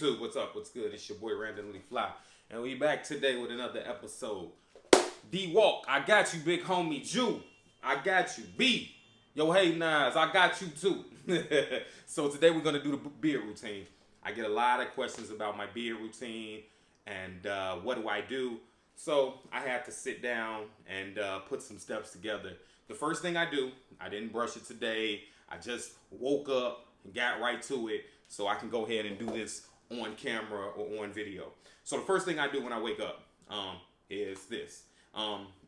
YouTube, what's up? What's good? It's your boy RandomlyFly, and we back today with another episode. D-Walk, I got you, big homie. Jew, I got you. B, yo, hey, Nas, I got you too. So today we're gonna do the beard routine. I get a lot of questions about my beard routine and what do I do. So I had to sit down and put some steps together. The first thing I do, I didn't brush it today. I just woke up and got right to it so I can go ahead and do this on camera or on video. So the first thing I do when I wake up is this.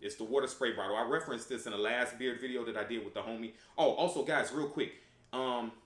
It's the water spray bottle. I referenced this in the last beard video that I did with the homie. Oh, also guys, real quick,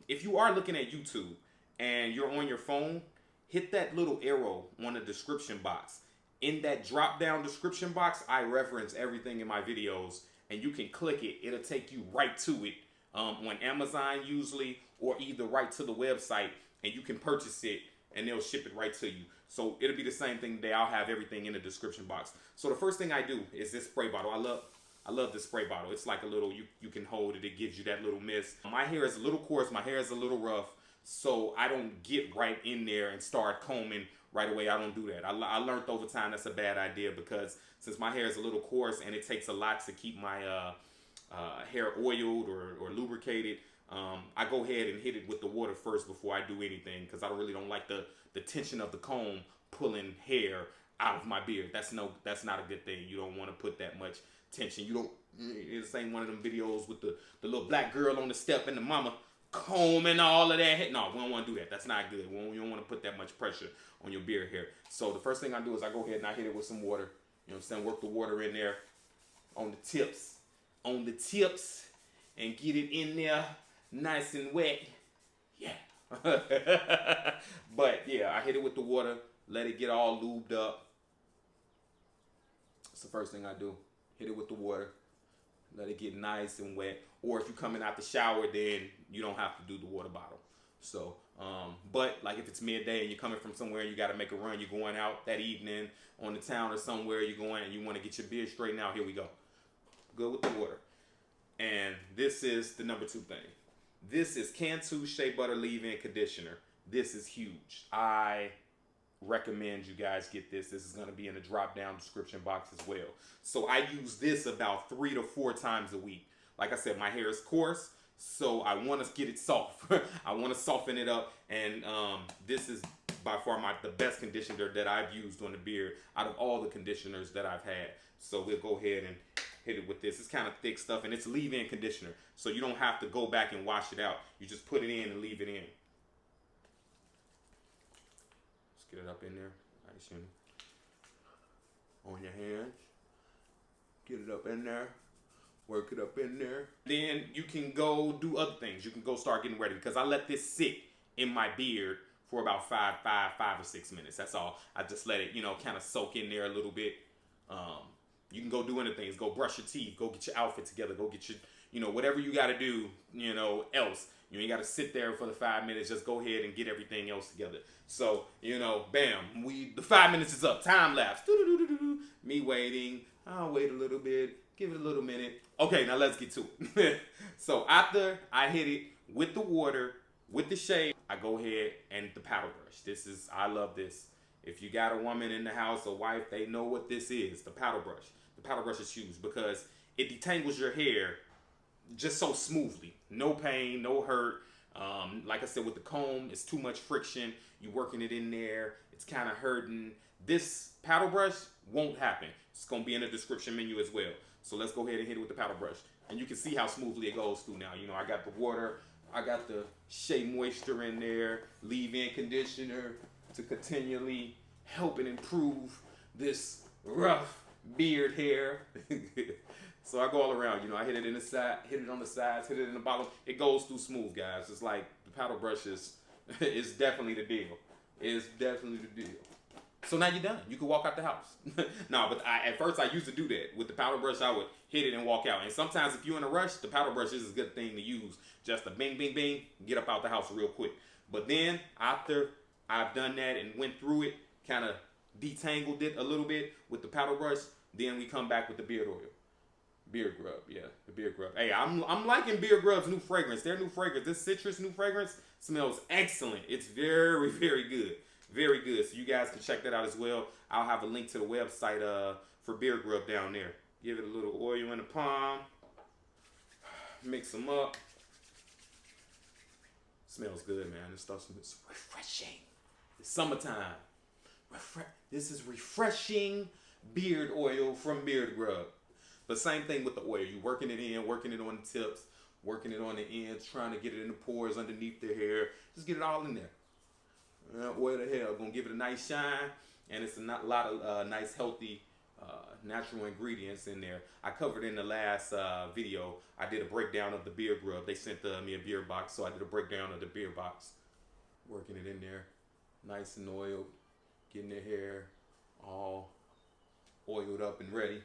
if you are looking at YouTube and you're on your phone, hit that little arrow on the description box. In that drop down description box, I reference everything in my videos, and you can click it. It'll take you right to it on Amazon usually, or either right to the website, and you can purchase it and they'll ship it right to you. So it'll be the same thing today. I'll have everything in the description box. So the first thing I do is this spray bottle. I love this spray bottle. It's like a little, you can hold it. It gives you that little mist. My hair is a little coarse. My hair is a little rough. So I don't get right in there and start combing right away. I don't do that. I learned over time that's a bad idea, because since my hair is a little coarse and it takes a lot to keep my hair oiled or lubricated, I go ahead and hit it with the water first before I do anything, because I really don't like the tension of the comb pulling hair out of my beard. That's not a good thing. You don't want to put that much tension. You don't. It's the same one of them videos with the little black girl on the step and the mama combing all of that. No, we don't want to do that. That's not good. You don't want to put that much pressure on your beard hair. So the first thing I do is I go ahead and I hit it with some water. You know what I'm saying? Work the water in there on the tips, and get it in there nice and wet. Yeah. But yeah, I hit it with the water, let it get all lubed up. That's the first thing I do. Hit it with the water, let it get nice and wet. Or if you're coming out the shower, then you don't have to do the water bottle. So, but like if it's midday and you're coming from somewhere and you got to make a run, you're going out that evening on the town or somewhere, you're going and you want to get your beard straightened out, here we go. Good with the water. And this is the number 2 thing. This is Cantu Shea Butter Leave-In Conditioner. This is huge. I recommend you guys get this. This is going to be in the drop-down description box as well. So I use this about 3 to 4 times a week. Like I said, my hair is coarse, so I want to get it soft. I want to soften it up, and this is by far the best conditioner that I've used on the beard out of all the conditioners that I've had. So we'll go ahead and hit it with this. It's kind of thick stuff, and it's leave-in conditioner, so you don't have to go back and wash it out. You just put it in and leave it in. Let's get it up in there. Nice and on your hands. Get it up in there. Work it up in there. Then you can go do other things. You can go start getting ready, because I let this sit in my beard for about 5 or 6 minutes. That's all. I just let it, kind of soak in there a little bit. You can go do other things. Go brush your teeth. Go get your outfit together. Go get your, whatever you got to do, else. You ain't got to sit there for the 5 minutes. Just go ahead and get everything else together. So, bam. The 5 minutes is up. Time lapse. Me waiting. I'll wait a little bit. Give it a little minute. Okay, now let's get to it. So after I hit it with the water, with the shea, I go ahead and the paddle brush. I love this. If you got a woman in the house, a wife, they know what this is, the paddle brush. The paddle brush is huge because it detangles your hair just so smoothly. No pain, no hurt. Like I said, with the comb, it's too much friction. You're working it in there. It's kind of hurting. This paddle brush won't happen. It's going to be in the description menu as well. So let's go ahead and hit it with the paddle brush. And you can see how smoothly it goes through now. I got the water. I got the Shea Moisture in there. Leave-in conditioner to continually help and improve this rough beard hair. So I go all around. I hit it in the side, hit it on the sides, hit it in the bottom. It goes through smooth, guys. It's like the paddle brush is definitely the deal. It's definitely the deal. So now you're done. You can walk out the house. No, but at first I used to do that. With the paddle brush, I would hit it and walk out. And sometimes if you're in a rush, the paddle brush is a good thing to use. Just a bing, bing, bing, get up out the house real quick. But then after I've done that and went through it, kind of detangled it a little bit with the paddle brush, then we come back with the beard oil. BEARDGRUB, yeah, the BEARDGRUB. Hey, I'm liking BEARDGRUB's new fragrance. Their new fragrance, this citrus new fragrance, smells excellent. It's very, very good. guys can check that out as well. I'll have a link to the website for BEARDGRUB down there. Give it a little oil in the palm. Mix them up. Smells good, man. This stuff is refreshing. It's summertime. This is refreshing beard oil from BEARDGRUB. But same thing with the oil. You're working it in, working it on the tips, working it on the ends, trying to get it in the pores underneath the hair. Just get it all in there. Oil the hair, gonna give it a nice shine, and it's a lot of nice, healthy, natural ingredients in there. I covered in the last video. I did a breakdown of the BEARDGRUB. They sent me a beard box, so I did a breakdown of the beard box. Working it in there, nice and oiled, getting the hair all oiled up and ready.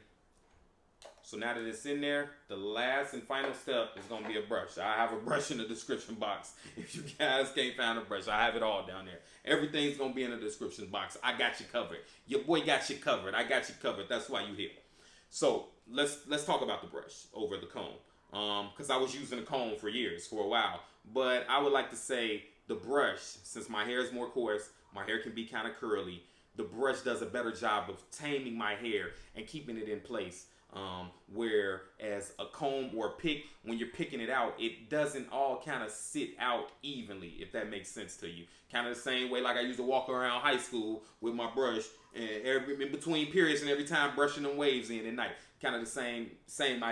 So now that it's in there, the last and final step is going to be a brush. I have a brush in the description box. If you guys can't find a brush, I have it all down there. Everything's going to be in the description box. I got you covered. Your boy got you covered. I got you covered. That's why you here. So let's talk about the brush over the comb. Because I was using a comb for years, for a while. But I would like to say the brush, since my hair is more coarse, my hair can be kind of curly, the brush does a better job of taming my hair and keeping it in place. Whereas a comb or a pick, when you're picking it out, it doesn't all kind of sit out evenly, if that makes sense to you. Kind of the same way like I used to walk around high school with my brush, and in between periods and every time brushing them waves in at night. Kind of the same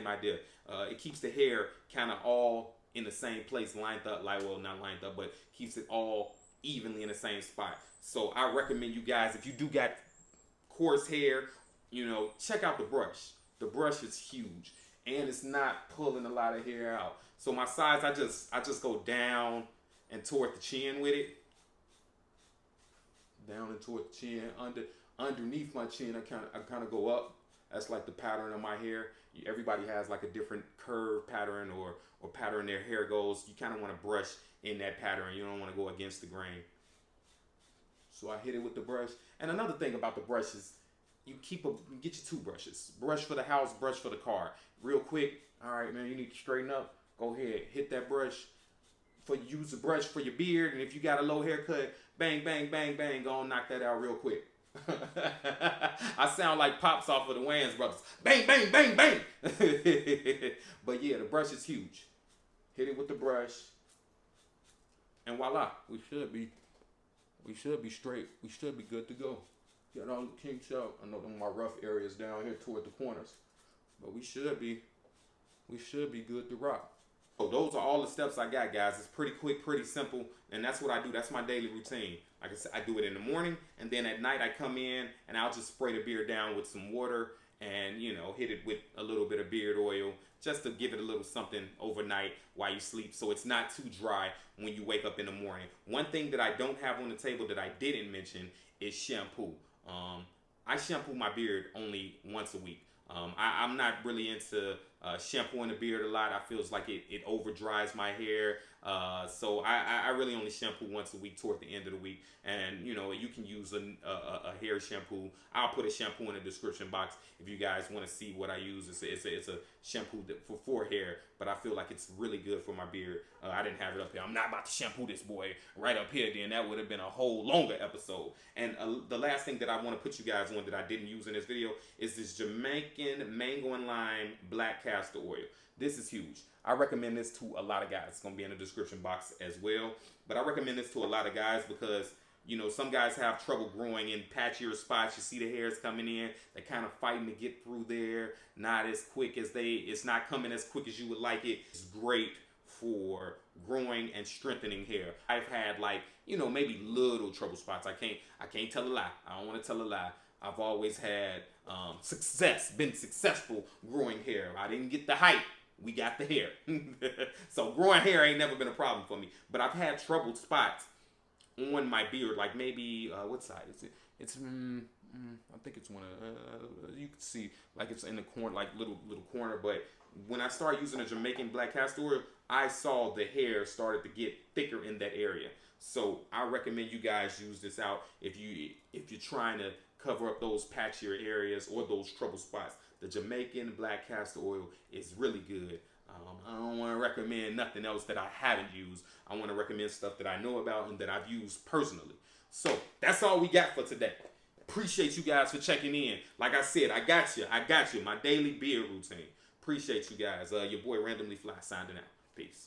idea. It keeps the hair kind of all in the same place, lined up, like, well, not lined up, but keeps it all evenly in the same spot. So I recommend you guys, if you do got coarse hair, you know, check out the brush. The brush is huge, and it's not pulling a lot of hair out. So my sides, I just go down and toward the chin with it. Down and toward the chin. Underneath my chin, I kind of go up. That's like the pattern of my hair. Everybody has like a different curve pattern or pattern their hair goes. You kind of want to brush in that pattern. You don't want to go against the grain. So I hit it with the brush. And another thing about the brush is, you get your two brushes. Brush for the house, brush for the car. Real quick, all right, man, you need to straighten up. Go ahead, hit that brush. Use the brush for your beard, and if you got a low haircut, bang, bang, bang, bang, go and knock that out real quick. I sound like Pops off of the Wayans Brothers. Bang, bang, bang, bang. But yeah, the brush is huge. Hit it with the brush, and voila, we should be straight. We should be good to go. Got all the kinks out. I know them are my rough areas down here toward the corners, but we should be good to rock. So those are all the steps I got, guys. It's pretty quick, pretty simple, and that's what I do. That's my daily routine. Like I said, I do it in the morning, and then at night I come in and I'll just spray the beard down with some water and, you know, hit it with a little bit of beard oil just to give it a little something overnight while you sleep, so it's not too dry when you wake up in the morning. One thing that I don't have on the table that I didn't mention is shampoo. I shampoo my beard only once a week. I'm not really into shampooing the beard a lot. I feels like it over dries my hair. So I really only shampoo once a week toward the end of the week. And you know, you can use a hair shampoo. I'll put a shampoo in the description box if you guys want to see what I use. It's a shampoo for hair, but I feel like it's really good for my beard. I didn't have it up here. I'm not about to shampoo this boy right up here. Then that would have been a whole longer episode. And the last thing that I want to put you guys on that I didn't use in this video is this Jamaican mango and lime black castor oil. This is huge. I recommend this to a lot of guys. It's going to be in the description box as well. But I recommend this to a lot of guys because, you know, some guys have trouble growing in patchier spots. You see the hairs coming in. They're kind of fighting to get through there. Not as quick as it's not coming as quick as you would like it. It's great for growing and strengthening hair. I've had, like, you know, maybe little trouble spots. I can't tell a lie. I don't want to tell a lie. I've always had been successful growing hair. I didn't get the height. We got the hair. So growing hair ain't never been a problem for me. But I've had troubled spots on my beard, like maybe, what side is it? It's, I think it's one of, you can see, like it's in the corner, like little corner. But when I started using the Jamaican black castor oil, I saw the hair started to get thicker in that area. So I recommend you guys use this out if you're trying to cover up those patchier areas or those trouble spots. The Jamaican black castor oil is really good. I don't want to recommend nothing else that I haven't used. I want to recommend stuff that I know about and that I've used personally. So That's all we got for today. Appreciate you guys for checking in. Like I said, I got you. My daily beard routine. Appreciate you guys. Your boy RandomlyFly signing out. Peace.